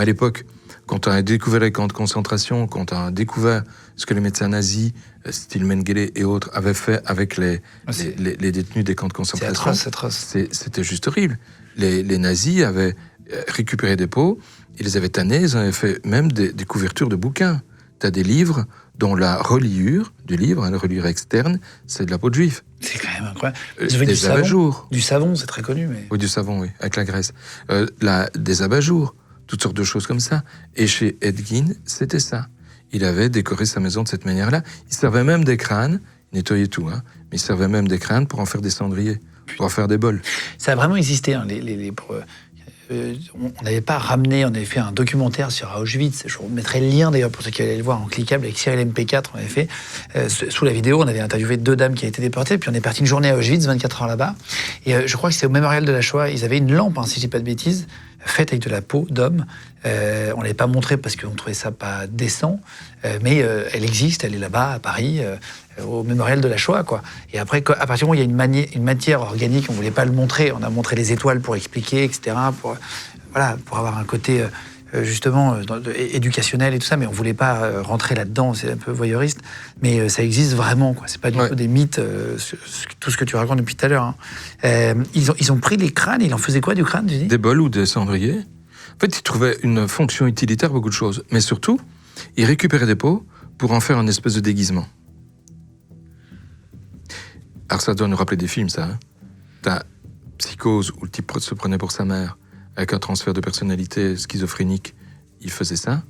Mais à l'époque, quand on a découvert les camps de concentration, quand on a découvert ce que les médecins nazis, style Mengele et autres, avaient fait avec les détenus des camps de concentration, c'est atroce. C'était juste horrible. Les nazis avaient récupéré des peaux, ils les avaient tannés, ils avaient fait même des couvertures de bouquins. Tu as des livres dont la reliure du livre, la reliure externe, c'est de la peau de juif. C'est quand même incroyable. Des abat-jours. Du savon, c'est très connu. Mais... Oui, du savon, oui, avec la graisse. Des abat-jours, toutes sortes de choses comme ça. Et chez Edgin, c'était ça. Il avait décoré sa maison de cette manière-là. Il servait même des crânes, il nettoyait tout, hein, mais il servait même des crânes pour en faire des cendriers, pour en faire des bols. Ça a vraiment existé, hein, on n'avait pas ramené, on avait fait un documentaire sur Auschwitz. Je vous mettrai le lien d'ailleurs pour ceux qui allaient le voir en cliquable avec Cyril MP4. On avait fait sous la vidéo, on avait interviewé 2 dames qui avaient été déportées. Puis on est parti une journée à Auschwitz, 24 heures là-bas. Et je crois que c'est au mémorial de la Shoah. Ils avaient une lampe, hein, si je dis pas de bêtises, faite avec de la peau d'homme. On l'avait pas montrée parce qu'on trouvait ça pas décent, mais elle existe, elle est là-bas à Paris. Au mémorial de la Shoah, quoi. Et après, à partir du moment où il y a une matière organique, on voulait pas le montrer. On a montré les étoiles pour expliquer, etc. Pour avoir un côté justement éducationnel et tout ça, mais on voulait pas rentrer là-dedans. C'est un peu voyeuriste, mais ça existe vraiment, quoi. C'est pas du tout des mythes. Tout ce que tu racontes depuis tout à l'heure. Hein. Ils ont pris les crânes. Ils en faisaient quoi du crâne, tu dis ? Des bols ou des cendriers. En fait, ils trouvaient une fonction utilitaire, beaucoup de choses. Mais surtout, ils récupéraient des peaux pour en faire une espèce de déguisement. Alors ça doit nous rappeler des films, ça. Hein. T'as Psychose, où le type se prenait pour sa mère, avec un transfert de personnalité schizophrénique. Il faisait ça.